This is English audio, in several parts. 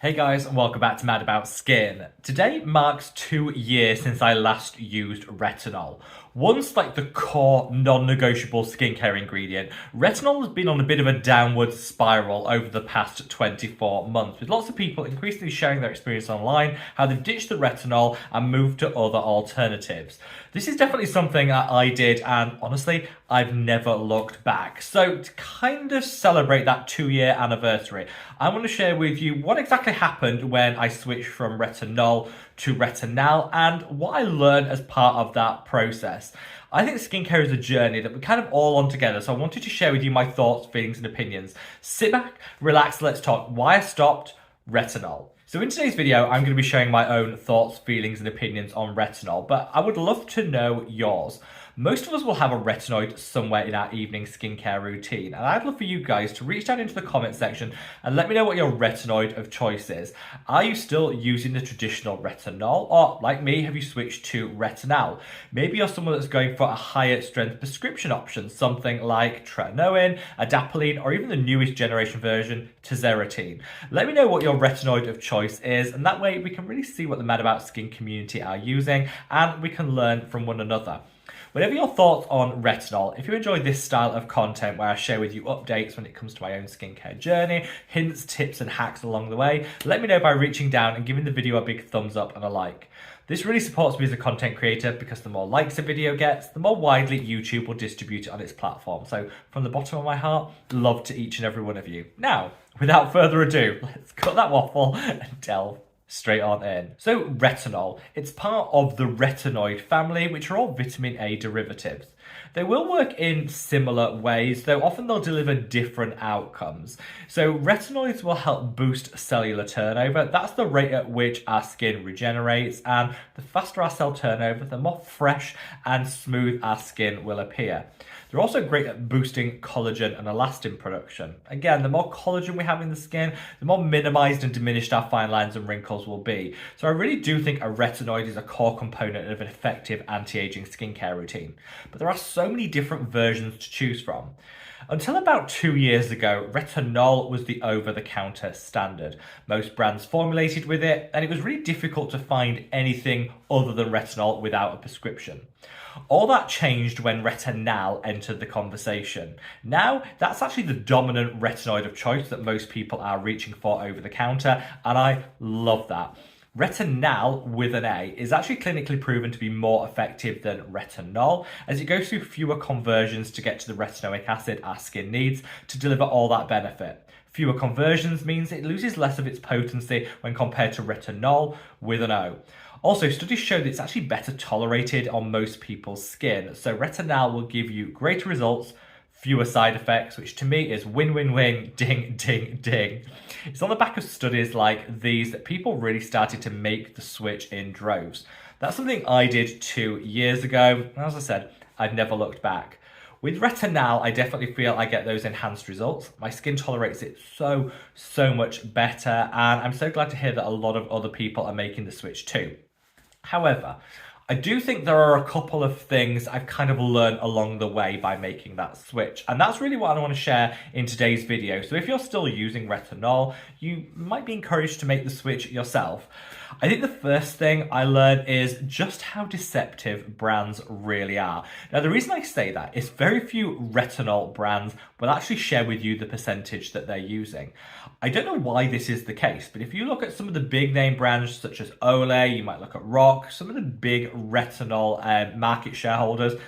Hey guys, and welcome back to Mad About Skin. Today marks 2 years since I last used retinol. Once like the core non-negotiable skincare ingredient, retinol has been on a bit of a downward spiral over the past 24 months, with lots of people increasingly sharing their experience online, how they've ditched the retinol and moved to other alternatives. This is definitely something that I did, and honestly, I've never looked back. So to kind of celebrate that 2-year anniversary, I want to share with you what exactly happened when I switched from retinol to retinal and what I learned as part of that process. I think skincare is a journey that we're kind of all on together, so I wanted to share with you my thoughts, feelings, and opinions. Sit back, relax, let's talk why I stopped retinol. So in today's video, I'm going to be sharing my own thoughts, feelings, and opinions on retinol, but I would love to know yours. Most of us will have a retinoid somewhere in our evening skincare routine, and I'd love for you guys to reach down into the comment section and let me know what your retinoid of choice is. Are you still using the traditional retinol, or like me, have you switched to retinal? Maybe you're someone that's going for a higher strength prescription option, something like tretinoin, adapalene, or even the newest generation version, tazarotene. Let me know what your retinoid of choice is, and that way we can really see what the Mad About Skin community are using, and we can learn from one another. Whatever your thoughts on retinol, if you enjoy this style of content where I share with you updates when it comes to my own skincare journey, hints, tips and hacks along the way, let me know by reaching down and giving the video a big thumbs up and a like. This really supports me as a content creator because the more likes a video gets, the more widely YouTube will distribute it on its platform. So from the bottom of my heart, love to each and every one of you. Now, without further ado, let's cut that waffle and delve straight on in. So retinol, it's part of the retinoid family, which are all vitamin A derivatives. They will work in similar ways, though often they'll deliver different outcomes. So retinoids will help boost cellular turnover. That's the rate at which our skin regenerates, and the faster our cell turnover, the more fresh and smooth our skin will appear. They're also great at boosting collagen and elastin production. Again, the more collagen we have in the skin, the more minimized and diminished our fine lines and wrinkles will be. So I really do think a retinoid is a core component of an effective anti-aging skincare routine. But there are so many different versions to choose from. Until about 2 years ago, retinol was the over-the-counter standard. Most brands formulated with it, and it was really difficult to find anything other than retinol without a prescription. All that changed when retinal entered the conversation. Now, that's actually the dominant retinoid of choice that most people are reaching for over the counter, and I love that. Retinal, with an A, is actually clinically proven to be more effective than retinol, as it goes through fewer conversions to get to the retinoic acid our skin needs to deliver all that benefit. Fewer conversions means it loses less of its potency when compared to retinol, with an O. Also, studies show that it's actually better tolerated on most people's skin, so retinal will give you greater results, fewer side effects, which to me is win-win-win, ding, ding, ding. It's on the back of studies like these that people really started to make the switch in droves. That's something I did 2 years ago, and as I said, I've never looked back. With retinal, I definitely feel I get those enhanced results. My skin tolerates it so much better, and I'm so glad to hear that a lot of other people are making the switch too. However, I do think there are a couple of things I've kind of learned along the way by making that switch. And that's really what I want to share in today's video. So if you're still using retinol, you might be encouraged to make the switch yourself. I think the first thing I learned is just how deceptive brands really are. Now, the reason I say that is very few retinol brands will actually share with you the percentage that they're using. I don't know why this is the case, but if you look at some of the big name brands such as Olay, you might look at Rock, some of the big retinol market shareholders,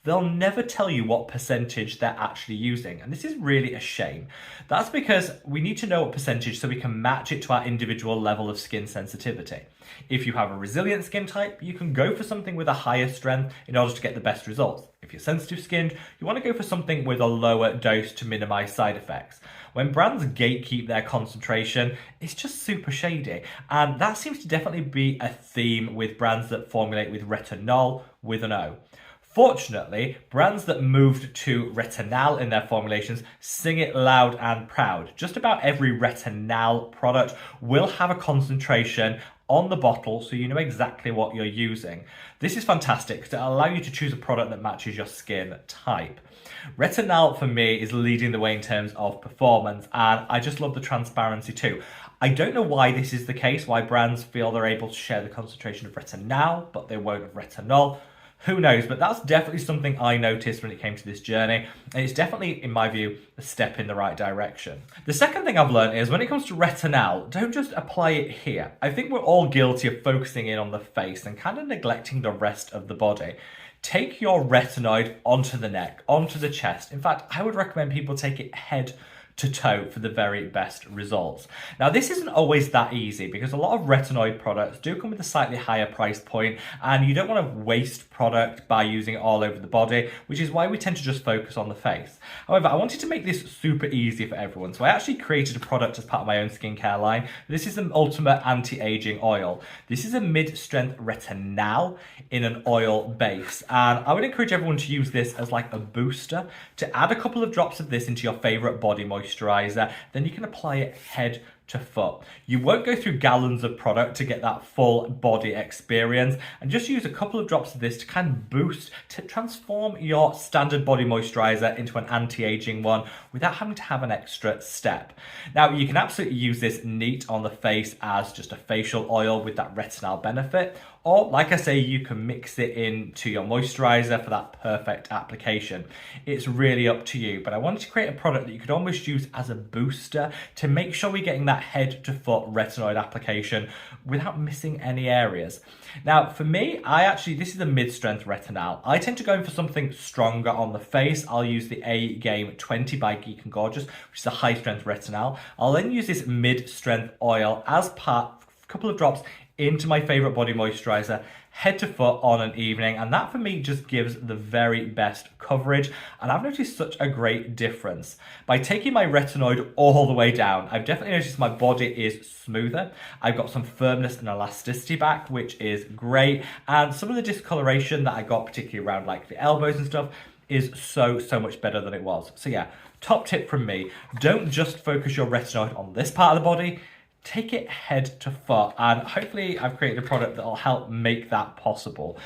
they'll never tell you what percentage they're actually using. And this is really a shame. That's because we need to know what percentage so we can match it to our individual level of skin sensitivity. If you have a resilient skin type, you can go for something with a higher strength in order to get the best results. If you're sensitive skinned, you want to go for something with a lower dose to minimize side effects. When brands gatekeep their concentration, it's just super shady. And that seems to definitely be a theme with brands that formulate with retinol with an O. Fortunately, brands that moved to retinal in their formulations sing it loud and proud. Just about every retinal product will have a concentration on the bottle so you know exactly what you're using. This is fantastic because it'll allow you to choose a product that matches your skin type. Retinal for me is leading the way in terms of performance, and I just love the transparency too. I don't know why this is the case, why brands feel they're able to share the concentration of retinal, but they won't of retinol. Who knows, but that's definitely something I noticed when it came to this journey, and it's definitely, in my view, a step in the right direction. The second thing I've learned is when it comes to retinal, don't just apply it here. I think we're all guilty of focusing in on the face and kind of neglecting the rest of the body. Take your retinoid onto the neck, onto the chest. In fact, I would recommend people take it head to toe for the very best results. Now, this isn't always that easy because a lot of retinoid products do come with a slightly higher price point, and you don't want to waste product by using it all over the body, which is why we tend to just focus on the face. However, I wanted to make this super easy for everyone, so I actually created a product as part of my own skincare line. This is an ultimate anti-aging oil. This is a mid-strength retinal in an oil base, and I would encourage everyone to use this as like a booster, to add a couple of drops of this into your favorite body moisturizer, then you can apply it head to foot. You won't go through gallons of product to get that full body experience, and just use a couple of drops of this to kind of boost, to transform your standard body moisturizer into an anti-aging one without having to have an extra step. Now, you can absolutely use this neat on the face as just a facial oil with that retinal benefit, or like I say, you can mix it into your moisturizer for that perfect application. It's really up to you, but I wanted to create a product that you could almost use as a booster to make sure we're getting that head to foot retinoid application without missing any areas. Now, for me, this is a mid-strength retinal. I tend to go in for something stronger on the face. I'll use the A-Game 20 by Geek and Gorgeous, which is a high-strength retinal. I'll then use this mid-strength oil as part, a couple of drops into my favorite body moisturizer, head to foot on an evening, and that for me just gives the very best coverage, and I've noticed such a great difference. By taking my retinoid all the way down, I've definitely noticed my body is smoother. I've got some firmness and elasticity back, which is great, and some of the discoloration that I got, particularly around like the elbows and stuff, is so much better than it was. So yeah, top tip from me, don't just focus your retinoid on this part of the body, take it head to foot, and hopefully I've created a product that will help make that possible.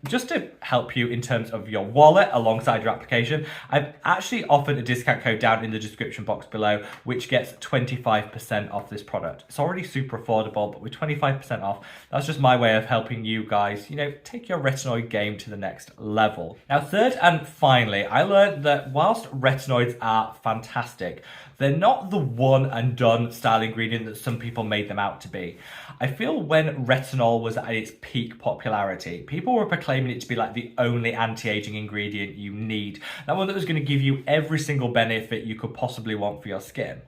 Just to help you in terms of your wallet alongside your application, I've actually offered a discount code down in the description box below, which gets 25% off this product. It's already super affordable, but with 25% off, that's just my way of helping you guys, take your retinoid game to the next level. Now, third and finally, I learned that whilst retinoids are fantastic, they're not the one and done style ingredient that some people made them out to be. I feel when retinol was at its peak popularity, people were proclaiming it to be like the only anti-aging ingredient you need. That one that was going to give you every single benefit you could possibly want for your skin.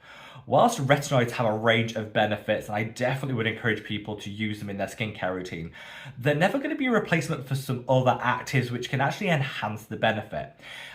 Whilst retinoids have a range of benefits, and I definitely would encourage people to use them in their skincare routine, they're never going to be a replacement for some other actives which can actually enhance the benefit.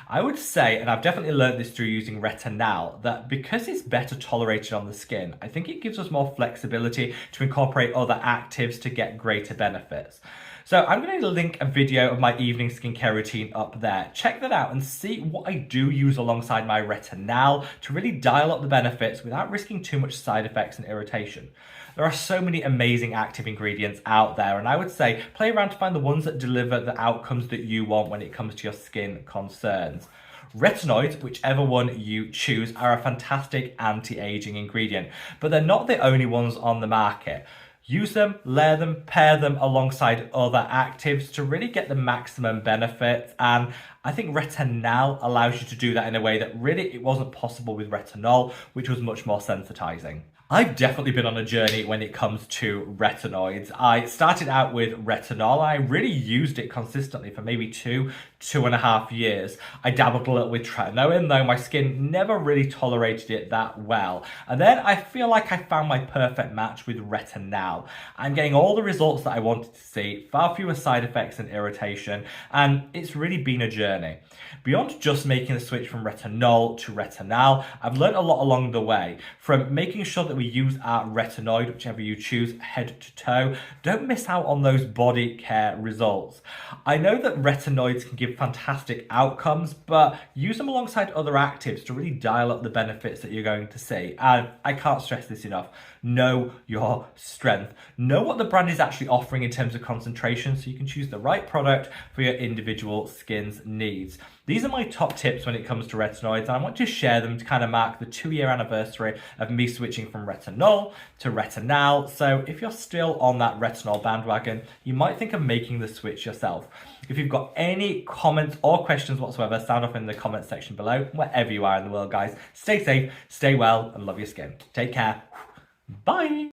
I would say, and I've definitely learned this through using Retinal, that because it's better tolerated on the skin, I think it gives us more flexibility to incorporate other actives to get greater benefits. So I'm going to link a video of my evening skincare routine up there. Check that out and see what I do use alongside my Retinal to really dial up the benefits without risking too much side effects and irritation. There are so many amazing active ingredients out there, and I would say play around to find the ones that deliver the outcomes that you want when it comes to your skin concerns. Retinoids, whichever one you choose, are a fantastic anti-aging ingredient, but they're not the only ones on the market. Use them, layer them, pair them alongside other actives to really get the maximum benefit, and I think Retinal allows you to do that in a way that really it wasn't possible with retinol, which was much more sensitizing. I've definitely been on a journey when it comes to retinoids. I started out with retinol. I really used it consistently for maybe 2.5 years. I dabbled a little with tretinoin, though my skin never really tolerated it that well. And then I feel like I found my perfect match with Retinal. I'm getting all the results that I wanted to see, far fewer side effects and irritation, and it's really been a journey. Beyond just making the switch from retinol to Retinal, I've learned a lot along the way, from making sure that we use our retinoid, whichever you choose, head to toe. Don't miss out on those body care results. I know that retinoids can give fantastic outcomes, but use them alongside other actives to really dial up the benefits that you're going to see. And I can't stress this enough. Know your strength. Know what the brand is actually offering in terms of concentration so you can choose the right product for your individual skin's needs. These are my top tips when it comes to retinoids, and I want to share them to kind of mark the 2-year anniversary of me switching from retinol to retinal. So if you're still on that retinol bandwagon, you might think of making the switch yourself. If you've got any comments or questions whatsoever, sound off in the comment section below, wherever you are in the world, guys. Stay safe, stay well, and love your skin. Take care. Bye.